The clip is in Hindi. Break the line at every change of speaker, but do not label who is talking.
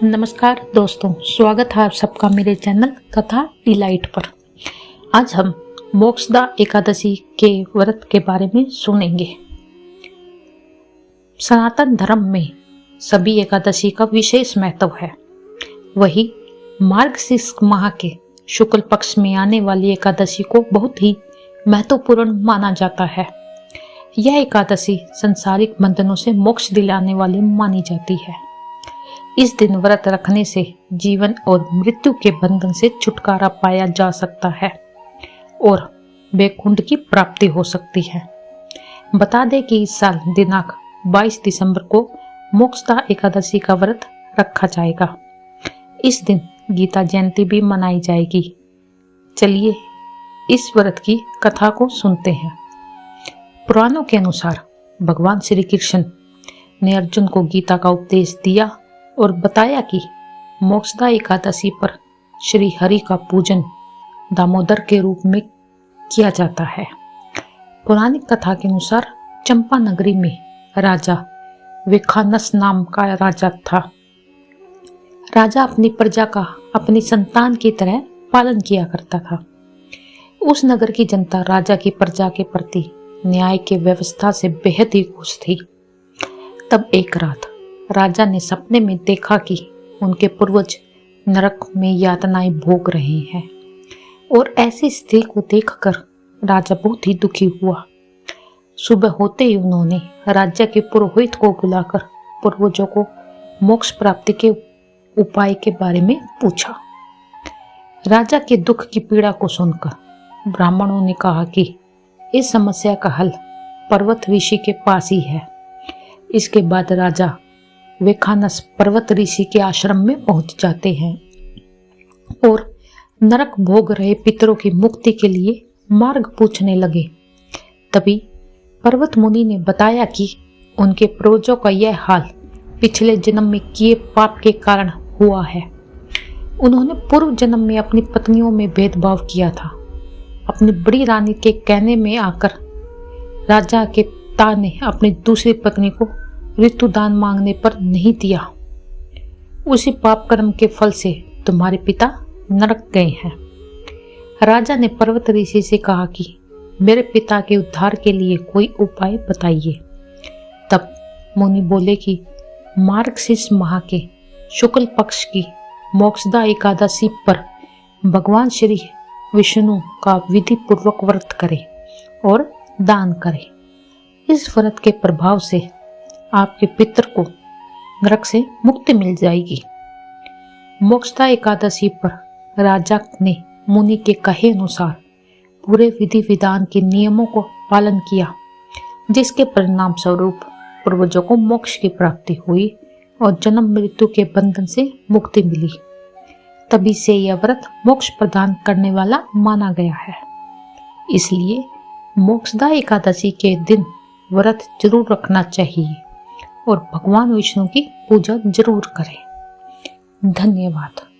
नमस्कार दोस्तों, स्वागत है आप सबका मेरे चैनल कथा डिलाइट पर। आज हम मोक्षदा एकादशी के व्रत के बारे में सुनेंगे। सनातन धर्म में सभी एकादशी का विशेष महत्व है। वही मार्गशीर्ष माह के शुक्ल पक्ष में आने वाली एकादशी को बहुत ही महत्वपूर्ण माना जाता है। यह एकादशी संसारिक बंधनों से मोक्ष दिलाने वाली मानी जाती है। इस दिन व्रत रखने से जीवन और मृत्यु के बंधन से छुटकारा पाया जा सकता है और वैकुंठ की प्राप्ति हो सकती है। बता दें कि इस साल दिनांक 22 दिसंबर को मोक्षदा एकादशी का व्रत रखा जाएगा। इस दिन गीता जयंती भी मनाई जाएगी। चलिए इस व्रत की कथा को सुनते हैं। पुराणों के अनुसार भगवान श्री कृष्ण ने अर्जुन को गीता का उपदेश दिया और बताया कि मोक्षदा एकादशी पर श्री हरि का पूजन दामोदर के रूप में किया जाता है। पौराणिक कथा के अनुसार चंपा नगरी में राजा वेखानस नाम का राजा था। राजा अपनी प्रजा का अपनी संतान की तरह पालन किया करता था। उस नगर की जनता राजा की प्रजा के प्रति न्याय की व्यवस्था से बेहद ही खुश थी। तब एक रात राजा ने सपने में देखा कि उनके पूर्वज नरक में यातनाएं भोग रहे हैं और ऐसी स्थिति को देखकर राजा बहुत ही दुखी हुआ। सुबह होते ही उन्होंने राज्य के पुरोहित को बुलाकर पूर्वजों को मोक्ष प्राप्ति के उपाय के बारे में पूछा। राजा के दुख की पीड़ा को सुनकर ब्राह्मणों ने कहा कि इस समस्या का हल पर्वत ऋषि के पास ही है। इसके बाद राजा वेखानस पर्वत ऋषि के आश्रम में पहुंच जाते हैं और नरक भोग रहे पितरों की मुक्ति के लिए मार्ग पूछने लगे। तभी पर्वत मुनि ने बताया कि उनके पूर्वजों का यह हाल पिछले जन्म में किए पाप के कारण हुआ है। उन्होंने पूर्व जन्म में अपनी पत्नियों में भेदभाव किया था। अपनी बड़ी रानी के कहने में आकर राजा के पिता ने अपनी दूसरी पत्नी को ऋतुदान मांगने पर नहीं दिया। उसी पाप कर्म के फल से तुम्हारे पिता नरक गए हैं। राजा ने पर्वत ऋषि से कहा कि मेरे पिता के उद्धार के लिए कोई उपाय बताइए। तब मुनि बोले कि मार्गशीर्ष माह के शुक्ल पक्ष की मोक्षदा एकादशी पर भगवान श्री विष्णु का विधि पूर्वक व्रत करें और दान करें। इस व्रत के प्रभाव से आपके पितर को नरक से मुक्ति मिल जाएगी। मोक्षदा एकादशी पर राजा ने मुनि के कहे अनुसार पूरे विधि विधान के नियमों को पालन किया, जिसके परिणाम स्वरूप पूर्वजों को मोक्ष की प्राप्ति हुई और जन्म मृत्यु के बंधन से मुक्ति मिली। तभी से यह व्रत मोक्ष प्रदान करने वाला माना गया है। इसलिए मोक्षदा एकादशी के दिन व्रत जरूर रखना चाहिए और भगवान विष्णु की पूजा जरूर करें। धन्यवाद।